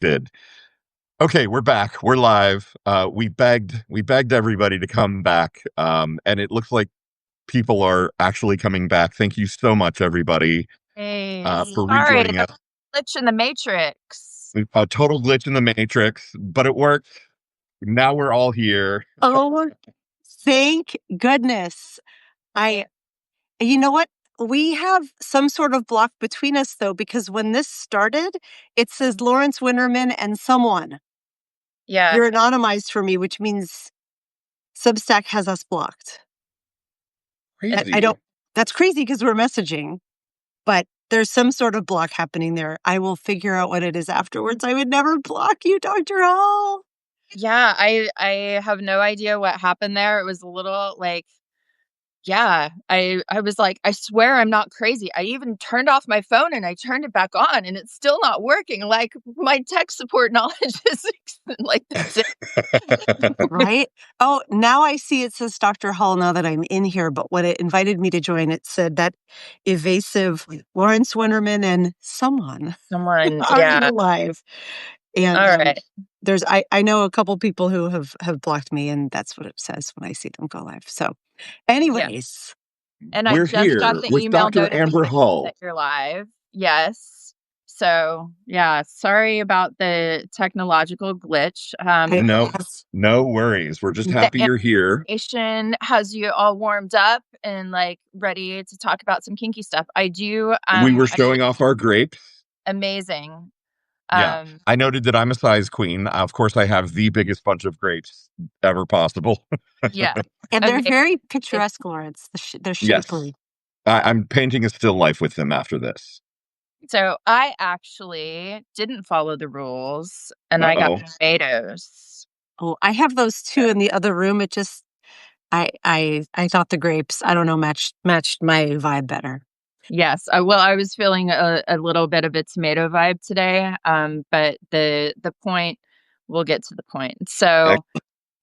Did. Okay, we're back. We're live. We begged everybody to come back. And it looks like people are actually coming back. Thank you so much, everybody, Hey, for sorry, rejoining the us. glitch in the matrix. A total glitch in the matrix, but it worked. Now we're all here. Oh, thank goodness. I, you know what? We have some sort of block between us, though, because when this started, it says Lawrence Winterman and someone. Yeah, You're anonymized for me, which means Substack has us blocked. I Crazy. don't, that's crazy because we're messaging, but there's some sort of block happening there. I will figure out what it is afterwards. I would never block you, Dr. Hall. yeah. I have no idea what happened there. It was a little like, yeah. I was like, I swear I'm not crazy. I even turned off my phone and I turned it back on, and it's still not working. Like my tech support knowledge is like the Right? Oh, now I see it says Dr. Hall now that I'm in here, but when it invited me to join, it said that evasive Lawrence Winterman and someone someone. are Yeah. alive. And All right. there's I know a couple people who have blocked me, and that's what it says when I see them go live. So Yeah. anyways, And I We're just got here the with email Dr. Amber notification Hull. that you're live. Yes. So, yeah, sorry about the technological glitch. No, no worries. We're just The happy you're here. information has you all warmed up and like ready to talk about some kinky stuff. I do. We were showing off our grapes. Amazing. Yeah. Um, I noted that I'm a size queen. Of course, I have the biggest bunch of grapes ever possible. yeah. and they're Amazing. very picturesque, Lawrence. They're Yes. shapely. I'm painting a still life with them after this. So I actually didn't follow the rules and I got Uh-oh. tomatoes. Oh, I have those too in the other room. It just I thought the grapes, I don't know, matched my vibe better. Yes. Well, I was feeling a little bit of a tomato vibe today. But the point, we'll get to the point. So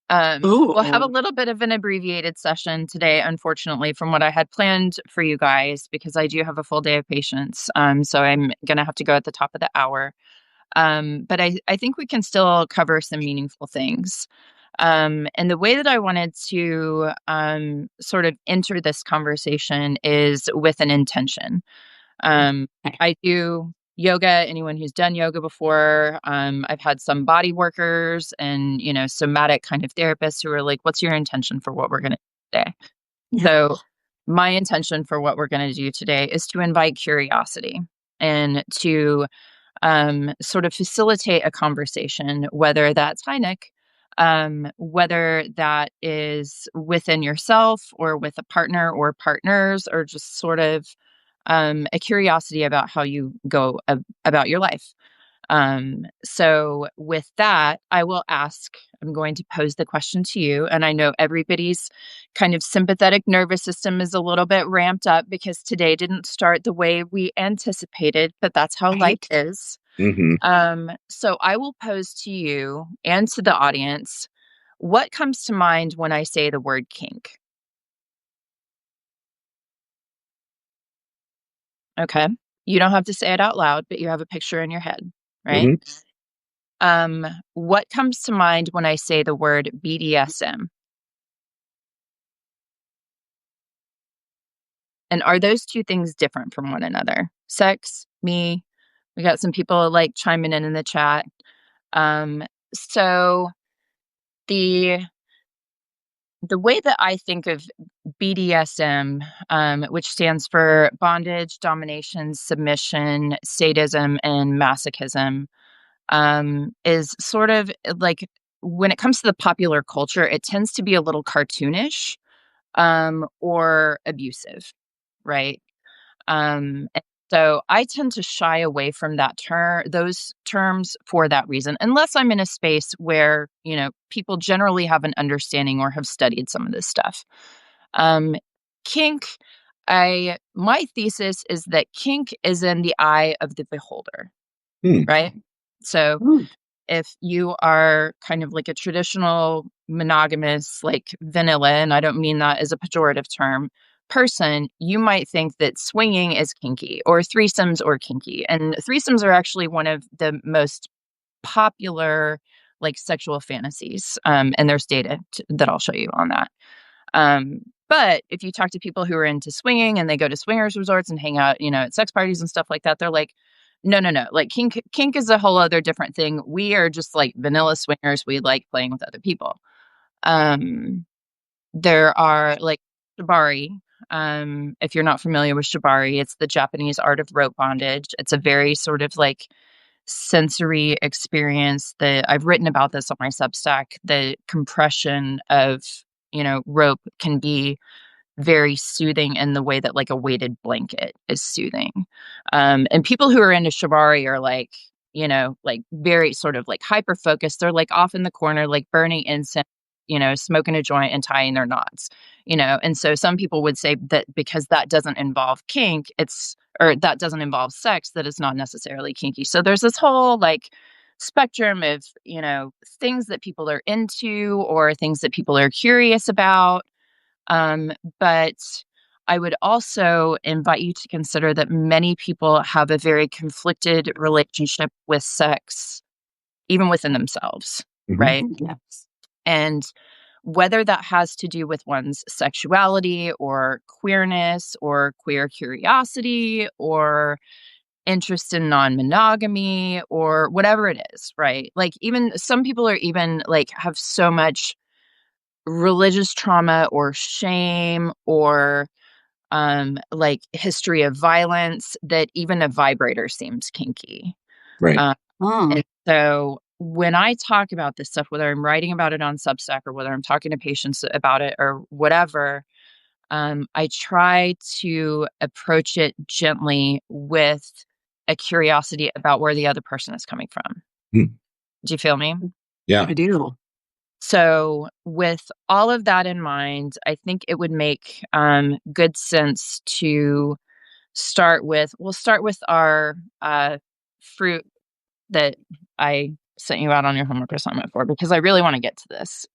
we'll have a Ooh. little bit of an abbreviated session today, unfortunately, from what I had planned for you guys, because I do have a full day of patients. So I'm gonna have to go at the top of the hour. But I think we can still cover some meaningful things. And the way that I wanted to sort of enter this conversation is with an intention. I do yoga. Anyone who's done yoga before, I've had some body workers and, somatic kind of therapists who are like, what's your intention for what we're going to do today? Yeah. So my intention for what we're going to do today is to invite curiosity and to sort of facilitate a conversation, whether that's hi, Nick, whether that is within yourself or with a partner or partners, or just sort of a curiosity about how you go about your life. So with that, I'm going to pose the question to you. And I know everybody's kind of sympathetic nervous system is a little bit ramped up because today didn't start the way we anticipated, but that's how life Right. is. Mm-hmm. So I will pose to you and to the audience, what comes to mind when I say the word kink? Okay. You don't have to say it out loud, but you have a picture in your head, right? Mm-hmm. What comes to mind when I say the word BDSM? And are those two things different from one another? Sex, me. We got some people like chiming in the chat. So the the way that I think of BDSM, which stands for bondage, domination, submission, sadism, and masochism, is sort of like when it comes to the popular culture, it tends to be a little cartoonish or abusive, right? And so I tend to shy away from those terms for that reason, unless I'm in a space where, people generally have an understanding or have studied some of this stuff. Um, Kink, my thesis is that kink is in the eye of the beholder, Hmm. right? So if you are kind of like a traditional monogamous, like vanilla, and I don't mean that as a pejorative term, person, you might think that swinging is kinky or threesomes or kinky. And threesomes are actually one of the most popular like sexual fantasies. And there's data that I'll show you on that. But if you talk to people who are into swinging and they go to swingers resorts and hang out, at sex parties and stuff like that, they're like, no, no, no. Like kink is a whole other different thing. We are just like vanilla swingers. We like playing with other people. There are like shibari. If you're not familiar with shibari, it's the Japanese art of rope bondage. It's a very sort of like sensory experience that I've written about this on my Substack. The compression of, rope can be very soothing in the way that like a weighted blanket is soothing. And people who are into shibari are like, like very sort of like hyper focused. They're like off in the corner, like burning incense, smoking a joint and tying their knots, And so some people would say that because that doesn't involve kink, or that doesn't involve sex, that it's not necessarily kinky. So there's this whole like spectrum of, things that people are into or things that people are curious about. But I would also invite you to consider that many people have a very conflicted relationship with sex, even within themselves, right? Yes. And whether that has to do with one's sexuality or queerness or queer curiosity or interest in non-monogamy or whatever it is, right? Like even some people are even like have so much religious trauma or shame or like history of violence that even a vibrator seems kinky. Right. And so when I talk about this stuff, whether I'm writing about it on Substack or whether I'm talking to patients about it or whatever, I try to approach it gently with a curiosity about where the other person is coming from. Hmm. Do you feel me? Yeah. I do. So, with all of that in mind, I think it would make good sense to we'll start with our fruit that I sent you out on your homework assignment for, because I really want to get to this.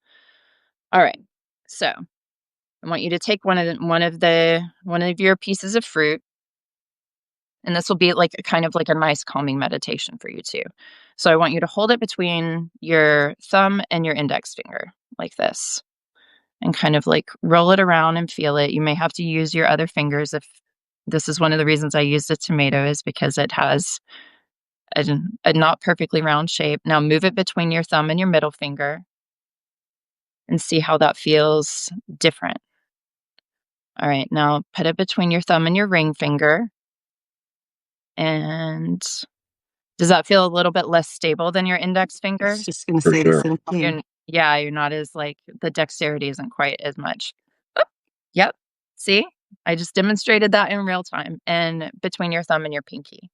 All right. So, I want you to take one of your pieces of fruit, and this will be like kind of like a nice calming meditation for you too. So, I want you to hold it between your thumb and your index finger like this. And kind of like roll it around and feel it. You may have to use your other fingers. If this is one of the reasons I used a tomato, is because it has a not perfectly round shape. Now move it between your thumb and your middle finger and see how that feels different. All right, now put it between your thumb and your ring finger. And does that feel a little bit less stable than your index I finger? was just going to For say sure. the same thing. You're not as like the dexterity isn't quite as much. Oh, yep. See? I just demonstrated that in real time and between your thumb and your pinky.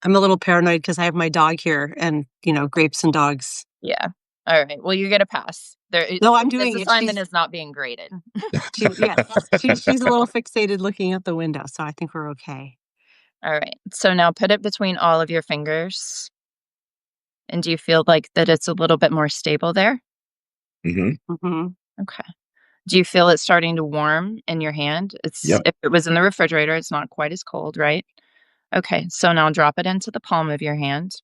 I'm a little paranoid because I have my dog here and, grapes and dogs. Yeah. All right. Well, you get a pass. No, I'm It's doing a it. sign that it's not being graded. She's a little fixated looking out the window, so I think we're okay. All right. So now put it between all of your fingers. And do you feel like that it's a little bit more stable there? Mm-hmm. Mm-hmm. Okay. Do you feel it starting to warm in your hand? Yep. If it was in the refrigerator, it's not quite as cold, right? Okay. So now drop it into the palm of your hand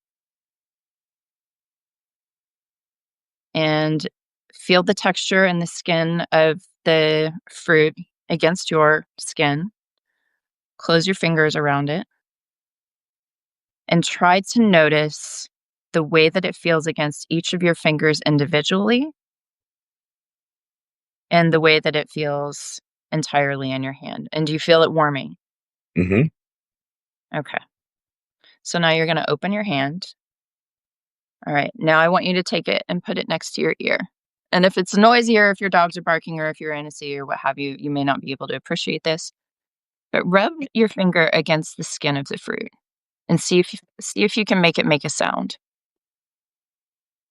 and feel the texture and the skin of the fruit against your skin. Close your fingers around it and try to notice the way that it feels against each of your fingers individually and the way that it feels entirely in your hand. And do you feel it warming? Mm-hmm. Okay. So now you're going to open your hand. All right. Now I want you to take it and put it next to your ear. And if it's noisier, if your dogs are barking or if you're in a sea or what have you, you may not be able to appreciate this. But rub your finger against the skin of the fruit and see if you can make it make a sound.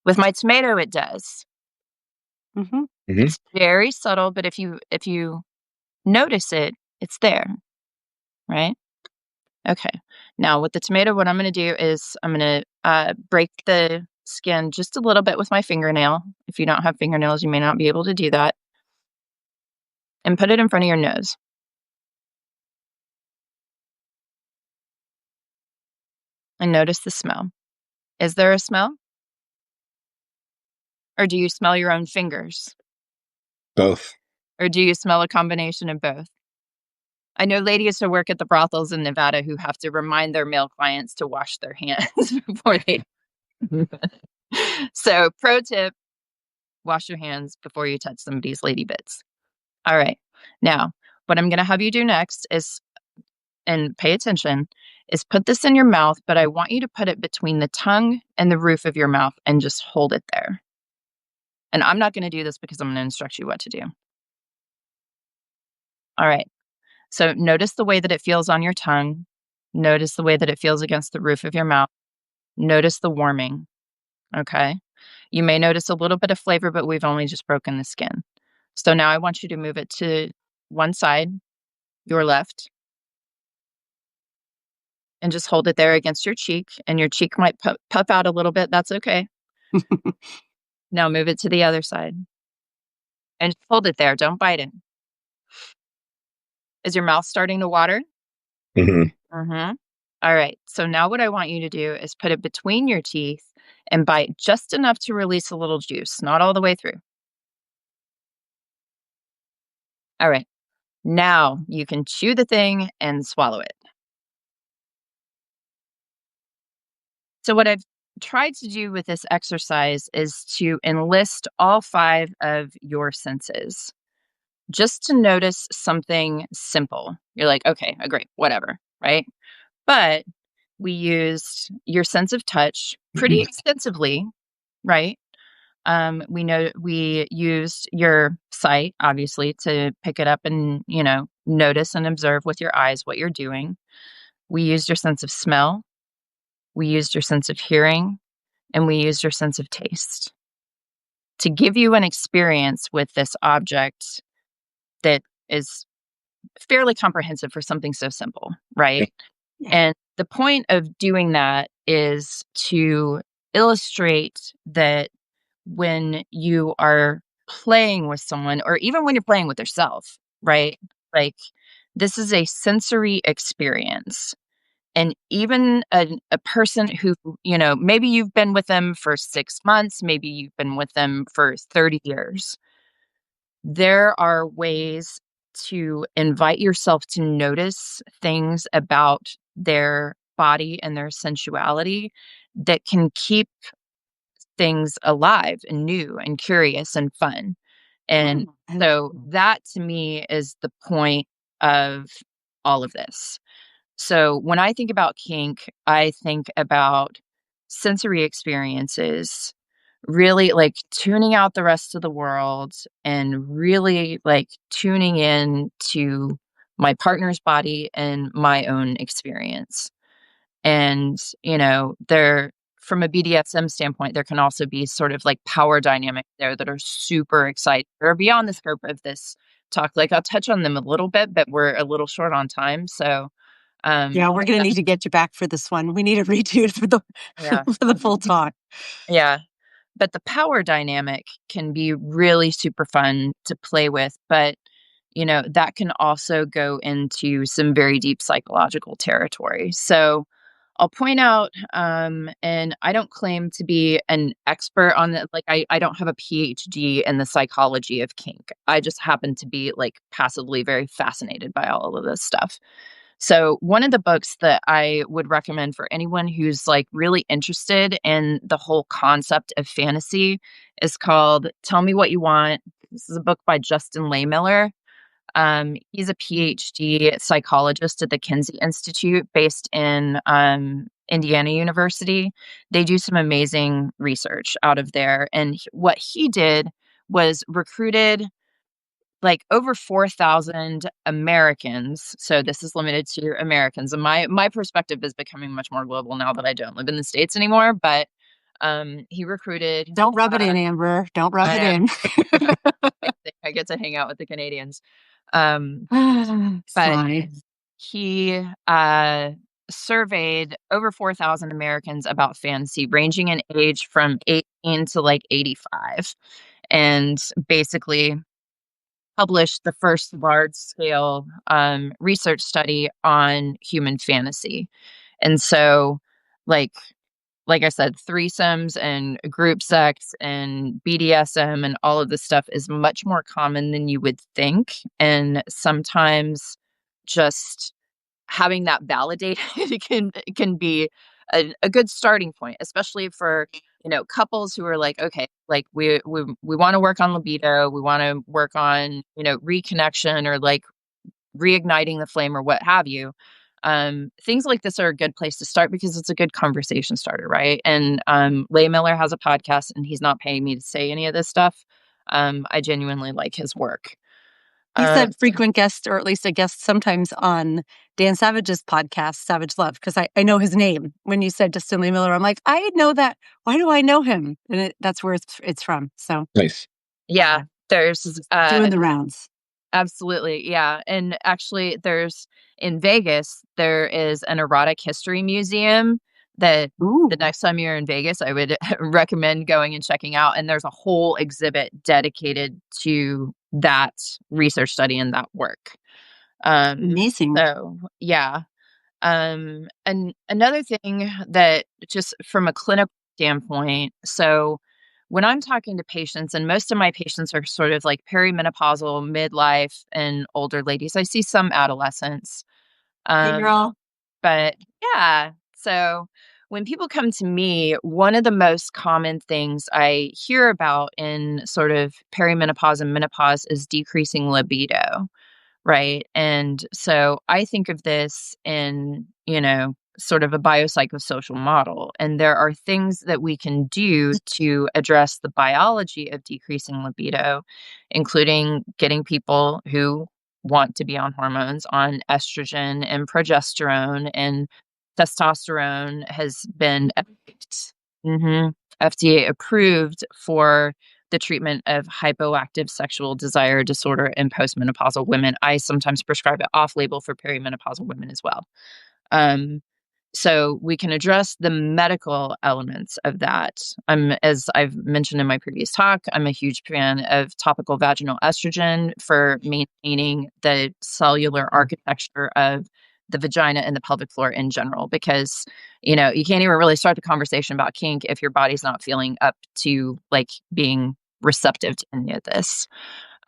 With my tomato, it does. Mm-hmm. Mm-hmm. It's very subtle, but if you notice it, it's there, right? Okay. Now with the tomato, what I'm going to do is I'm going to break the skin just a little bit with my fingernail. If you don't have fingernails, you may not be able to do that. And put it in front of your nose. And notice the smell. Is there a smell? Or do you smell your own fingers? Both. Or do you smell a combination of both? I know ladies who work at the brothels in Nevada who have to remind their male clients to wash their hands before they So, pro tip, wash your hands before you touch somebody's lady bits. All right. Now, what I'm gonna have you do next is, and pay attention, is put this in your mouth, but I want you to put it between the tongue and the roof of your mouth and just hold it there. And I'm not gonna do this because I'm gonna instruct you what to do. All right. So notice the way that it feels on your tongue. Notice the way that it feels against the roof of your mouth. Notice the warming. Okay. You may notice a little bit of flavor, but we've only just broken the skin. So now I want you to move it to one side, your left, and just hold it there against your cheek. And your cheek might puff out a little bit. That's okay. Now move it to the other side and just hold it there. Don't bite it. Is your mouth starting to water? Hmm. Mhm. All right. So now what I want you to do is put it between your teeth and bite just enough to release a little juice, not all the way through. All right. Now you can chew the thing and swallow it. So what I've tried to do with this exercise is to enlist all 5 of your senses just to notice something simple. You're like, "Okay, great, whatever," right? But we used your sense of touch pretty extensively, right? We know we used your sight, obviously, to pick it up and, notice and observe with your eyes what you're doing. We used your sense of smell. We used your sense of hearing, and we used your sense of taste to give you an experience with this object that is fairly comprehensive for something so simple, right? Yeah. And the point of doing that is to illustrate that when you are playing with someone, or even when you're playing with yourself, right? Like, this is a sensory experience. And even a person who, maybe you've been with them for 6 months, maybe you've been with them for 30 years, there are ways to invite yourself to notice things about their body and their sensuality that can keep things alive and new and curious and fun. And so that to me is the point of all of this. So when I think about kink, I think about sensory experiences, really like tuning out the rest of the world and really like tuning in to my partner's body and my own experience. And, there, from a BDSM standpoint, there can also be sort of like power dynamics there that are super exciting or beyond the scope of this talk. Like I'll touch on them a little bit, but we're a little short on time. So, Yeah, we're gonna need to get you back for this one. We need to redo it for the yeah, for the full talk. yeah. But the power dynamic can be really super fun to play with. But, that can also go into some very deep psychological territory. So, I'll point out, and I don't claim to be an expert on it. Like, I don't have a PhD in the psychology of kink. I just happen to be like passively very fascinated by all of this stuff. So, one of the books that I would recommend for anyone who's like really interested in the whole concept of fantasy is called Tell Me What You Want. This is a book by Justin Lehmiller. He's a PhD psychologist at the Kinsey Institute based in Indiana University. They do some amazing research out of there. And what he did was recruited like over 4,000 Americans. So this is limited to Americans. And my perspective is becoming much more global now that I don't live in the States anymore. But he recruited. Don't rub it in, Amber. Don't rub it I in. I get to hang out with the Canadians. Um, but Fine. he surveyed over 4,000 Americans about fantasy, ranging in age from 18 to like 85, and basically published the first large scale research study on human fantasy. And so, like, like I said, threesomes and group sex and BDSM and all of this stuff is much more common than you would think. And sometimes just having that validated can be a good starting point, especially for couples who are like, okay, like we want to work on libido, we want to work on reconnection or like reigniting the flame or what have you. Things like this are a good place to start because it's a good conversation starter, right? And Leigh Miller has a podcast, and he's not paying me to say any of this stuff. I genuinely like his work. He's a frequent guest, or at least a guest sometimes on Dan Savage's podcast, Savage Love, because I know his name. When you said Justin Lee Miller, I'm like, I know that. Why do I know him? And that's where it's from. So Nice. Yeah, there's doing the rounds. absolutely, yeah. And actually, in Vegas, there is an erotic history museum that Ooh, the next time you're in Vegas, I would recommend going and checking out. And there's a whole exhibit dedicated to that research study and that work. amazing. So yeah. And another thing that just from a clinical standpoint, so when I'm talking to patients, and most of my patients are sort of like perimenopausal, midlife, and older ladies. I see some adolescents. Hey, girl. But yeah, so when people come to me, one of the most common things I hear about in sort of perimenopause and menopause is decreasing libido. Right. And so I think of this in, sort of a biopsychosocial model. And there are things that we can do to address the biology of decreasing libido, including getting people who want to be on hormones on estrogen and progesterone, and testosterone has been FDA approved for the treatment of hypoactive sexual desire disorder in postmenopausal women. I sometimes prescribe it off label for perimenopausal women as well. Um, so we can address the medical elements of that. As I've mentioned in my previous talk, I'm a huge fan of topical vaginal estrogen for maintaining the cellular architecture of the vagina and the pelvic floor in general, because you can't even really start the conversation about kink if your body's not feeling up to like being receptive to any of this.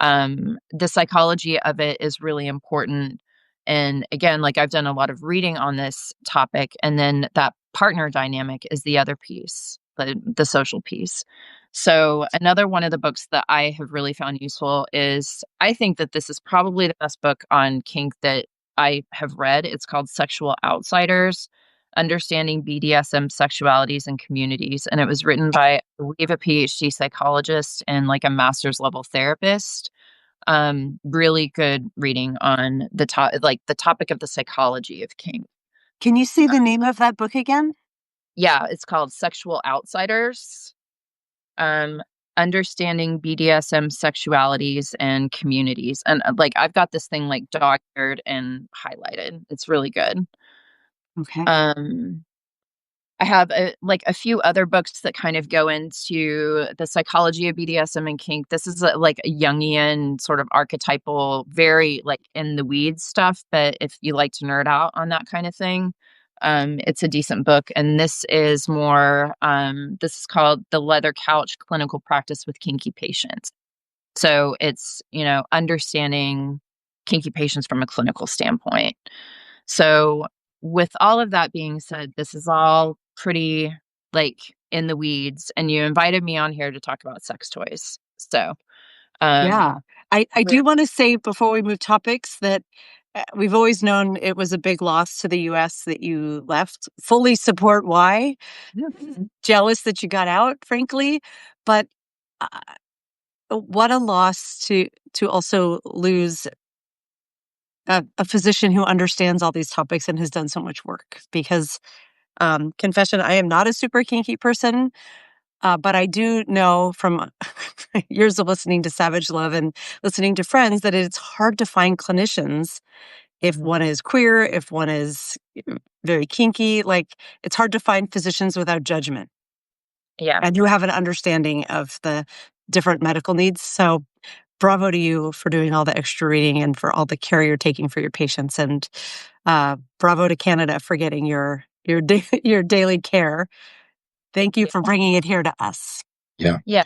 The psychology of it is really important. And again, like I've done a lot of reading on this topic, and then that partner dynamic is the other piece, the social piece. So another one of the books that I have really found useful is, I think that this is probably the best book on kink that I have read. It's called Sexual Outsiders: Understanding BDSM Sexualities and Communities. And it was written by, I believe, a PhD psychologist and like a master's level therapist. Really good reading on the topic of the psychology of kink. Can you say the name of that book again? Yeah, it's called Sexual Outsiders. Understanding BDSM Sexualities and Communities. And like I've got this thing like dog-eared and highlighted. It's really good. Okay. I have a few other books that kind of go into the psychology of BDSM and kink. This is like a Jungian sort of archetypal, very like in the weeds stuff. But if you like to nerd out on that kind of thing, it's a decent book. And this is more, this is called The Leather Couch: Clinical Practice with Kinky Patients. So it's, understanding kinky patients from a clinical standpoint. So with all of that being said, this is all pretty like in the weeds, and you invited me on here to talk about sex toys. So, Yeah. I do want to say before we move topics that we've always known it was a big loss to the US that you left. Fully support why. Jealous that you got out, frankly. But what a loss to also lose a physician who understands all these topics and has done so much work. Because confession, I am not a super kinky person, but I do know from years of listening to Savage Love and listening to friends that it's hard to find clinicians if one is queer, if one is very kinky. Like, it's hard to find physicians without judgment. Yeah. And who have an understanding of the different medical needs. So bravo to you for doing all the extra reading and for all the care you're taking for your patients. And bravo to Canada for getting your daily care. Thank you for bringing it here to us. Yeah. Yeah.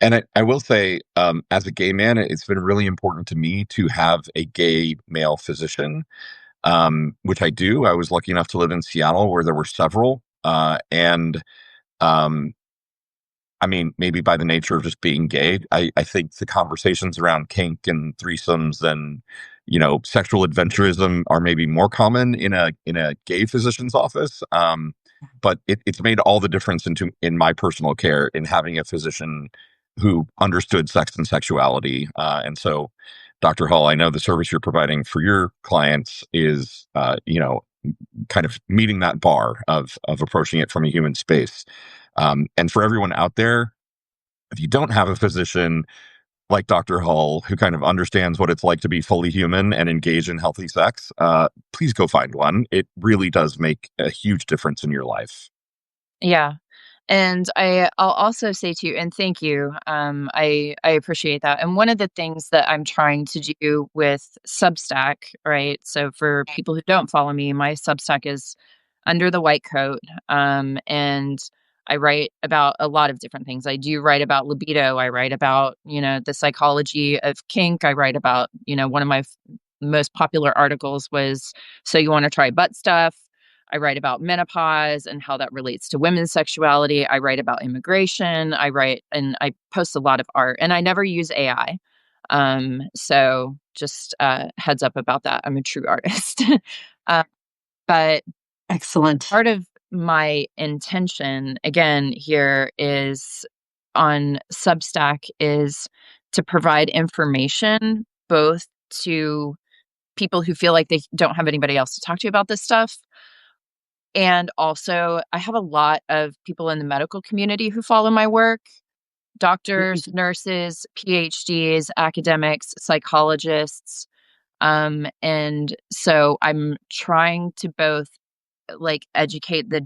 And I will say, as a gay man, it's been really important to me to have a gay male physician, which I do. I was lucky enough to live in Seattle where there were several. And um, I mean, maybe by the nature of just being gay, I think the conversations around kink and threesomes and, sexual adventurism are maybe more common in a gay physician's office. But it's made all the difference in my personal care in having a physician who understood sex and sexuality. And so, Dr. Hull, I know the service you're providing for your clients is, kind of meeting that bar of approaching it from a human space. And for everyone out there, if you don't have a physician like Dr. Hull who kind of understands what it's like to be fully human and engage in healthy sex, please go find one. It really does make a huge difference in your life. Yeah. And I'll also say to you, and thank you. I appreciate that. And one of the things that I'm trying to do with Substack, right? So for people who don't follow me, my Substack is Under the White Coat. And I write about a lot of different things. I do write about libido. I write about, the psychology of kink. I write about, one of my most popular articles was So You Want to Try Butt Stuff. I write about menopause and how that relates to women's sexuality. I write about immigration. I write and I post a lot of art, and I never use AI. So just heads up about that. I'm a true artist. uh, but Excellent. part of my intention, again, here is on Substack is to provide information both to people who feel like they don't have anybody else to talk to about this stuff. And also, I have a lot of people in the medical community who follow my work: doctors, nurses, PhDs, academics, psychologists. And so I'm trying to both educate the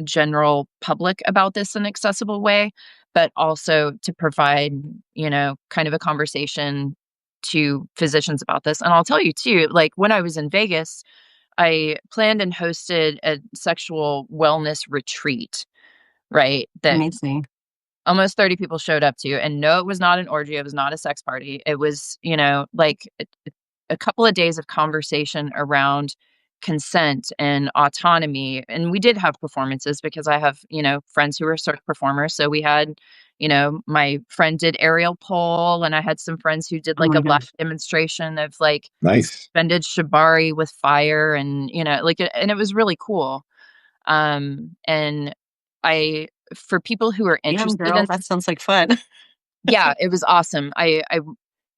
general public about this in an accessible way, but also to provide, kind of a conversation to physicians about this. And I'll tell you too, like when I was in Vegas, I planned and hosted a sexual wellness retreat, right? That Amazing. almost 30 people showed up to. And no, it was not an orgy. It was not a sex party. It was, a couple of days of conversation around consent and autonomy. And we did have performances because I have, friends who are circus performers. So we had, my friend did aerial pole, and I had some friends who did Oh like my a gosh. live demonstration of Nice. suspended shibari with fire, and and it was really cool. And I for people who are Damn, interested girl, in, that sounds like fun. yeah, it was awesome. I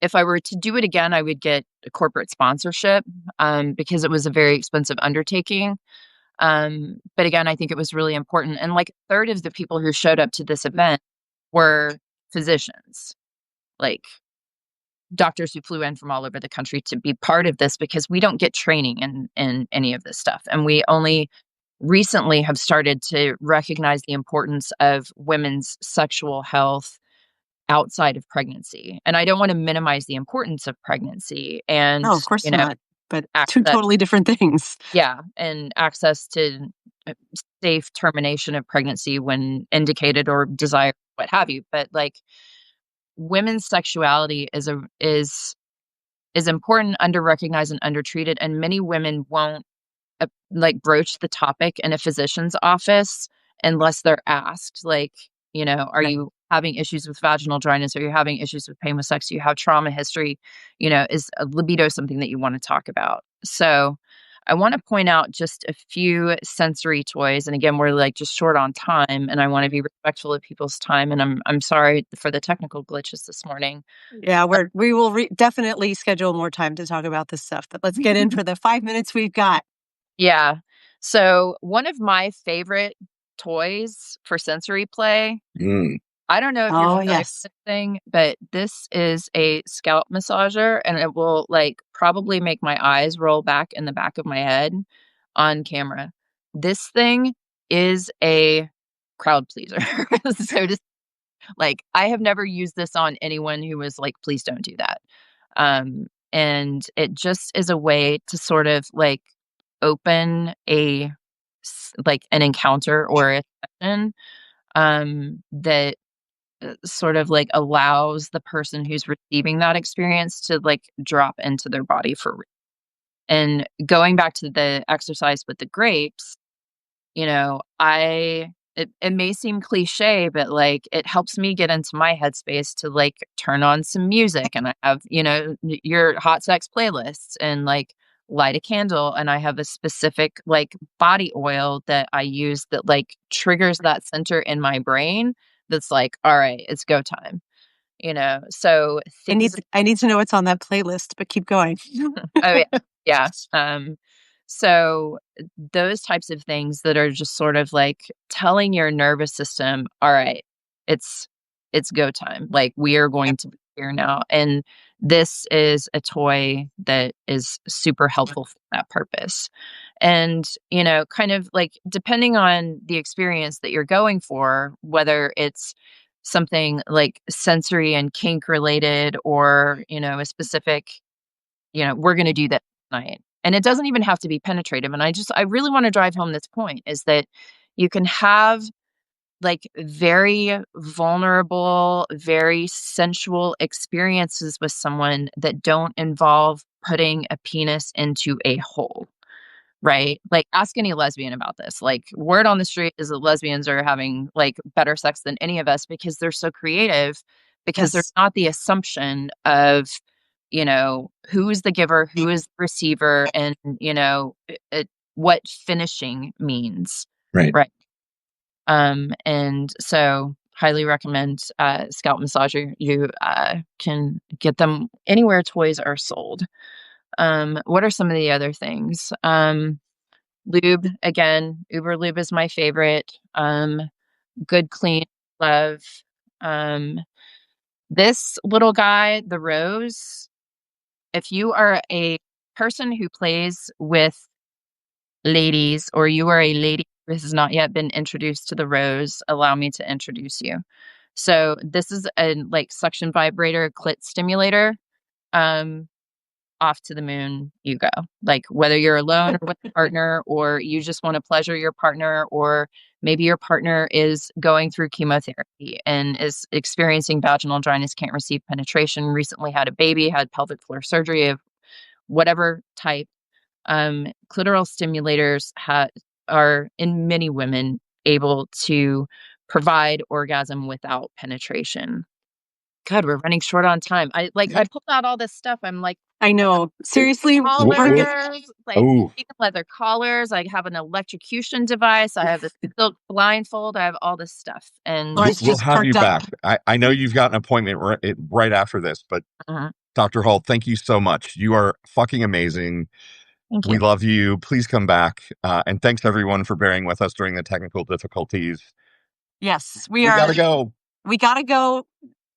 if I were to do it again, I would get a corporate sponsorship, because it was a very expensive undertaking. But again, I think it was really important. And like a third of the people who showed up to this event were physicians, like doctors who flew in from all over the country to be part of this, because we don't get training in any of this stuff. And we only recently have started to recognize the importance of women's sexual health outside of pregnancy. And I don't want to minimize the importance of pregnancy and, No, of course not. But two access, totally different things. yeah, and access to safe termination of pregnancy when indicated or desired, what have you. But like women's sexuality is important, under-recognized, and undertreated, and many women won't, broach the topic in a physician's office unless they're asked, are Right. you having issues with vaginal dryness? Are you having issues with pain with sex? Do you have trauma history? Is a libido something that you want to talk about? So I want to point out just a few sensory toys. And again, we're just short on time, and I want to be respectful of people's time. And I'm sorry for the technical glitches this morning. Yeah, we will definitely schedule more time to talk about this stuff. But let's get in for the 5 minutes we've got. Yeah. So one of my favorite toys for sensory play, Mm, I don't know if you're Oh, familiar with yes. this thing, but this is a scalp massager, and it will probably make my eyes roll back in the back of my head on camera. This thing is a crowd pleaser. So just I have never used this on anyone who was like, please don't do that. And it just is a way to sort of open an encounter or a session, that sort of like allows the person who's receiving that experience to like drop into their body for real. And going back to the exercise with the grapes, you know, it may seem cliche, but like it helps me get into my headspace to like turn on some music, and I have, you know, your hot sex playlists, and like light a candle, and I have a specific like body oil that I use that like triggers that center in my brain that's like, all right, it's go time. You know, so things. I need to know what's on that playlist, but keep going. Oh yeah. Yeah. So those types of things that are just sort of like telling your nervous system, all right, it's it's go time. Like we are going to be here now. And this is a toy that is super helpful for that purpose. And, you know, kind of like depending on the experience that you're going for, whether it's something like sensory and kink related, or, you know, a specific, you know, we're going to do that tonight. And it doesn't even have to be penetrative. And I really want to drive home this point is that you can have like very vulnerable, very sensual experiences with someone that don't involve putting a penis into a hole. Right? Like, ask any lesbian about this. Like, word on the street is that lesbians are having, like, better sex than any of us because they're so creative, because there's Yes. not the assumption of, you know, who is the giver, who is the receiver, and, you know, what finishing means. Right. Right. And so highly recommend Scalp Massager. You can get them anywhere toys are sold. What are some of the other things? Lube, again, Uber Lube is my favorite. Good, clean love. Um, this little guy, the Rose, if you are a person who plays with ladies, or you are a lady who has not yet been introduced to the Rose, allow me to introduce you. So this is a like suction vibrator clit stimulator. Um, Off to the moon you go. Like whether you're alone or with a partner, or you just want to pleasure your partner, or maybe your partner is going through chemotherapy and is experiencing vaginal dryness, can't receive penetration, recently had a baby, had pelvic floor surgery of whatever type. Clitoral stimulators are in many women able to provide orgasm without penetration. God, we're running short on time. I pulled out all this stuff. I'm like, I know. Seriously, collars, like Oh, leather collars. I have an electrocution device. I have a silk blindfold. I have all this stuff. And Lawrence we'll just have you perked up. back. I know you've got an appointment right after this, but uh, Dr. Hall, thank you so much. You are fucking amazing. thank We you. love you. Please come back. And thanks everyone for bearing with us during the technical difficulties. Yes, We gotta go. We gotta go.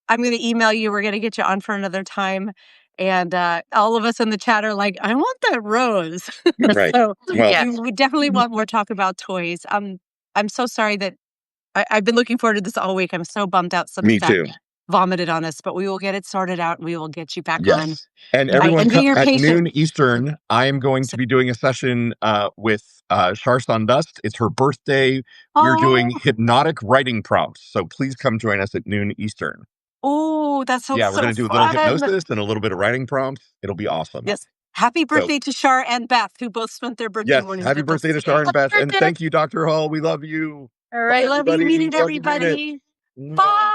I'm going to email you. We're going to get you on for another time. And all of us in the chat are like, I want that rose. Right. So Well, Yeah. we definitely want more talk about toys. I'm so sorry that I've been looking forward to this all week. I'm so bummed out me Substack too. vomited on us, but we will get it sorted out and we will get you back on. Yes. And I everyone envy your at patience. noon Eastern, I am going to be doing a session with Shar Dust. It's her birthday. We're doing hypnotic writing prompts. So please come join us at noon Eastern. Oh, that sounds Yeah, we're so going to do a little fun. hypnosis and a little bit of writing prompts. It'll be awesome. Yes. Happy birthday to Shar and Beth, who both spent their birthday Yes. mornings Happy with us birthday to today. Shar and Beth. Happy And birthday. thank you, Dr. Hall. We love you. All right. I love you, meeting Love you, mean it. everybody. Bye.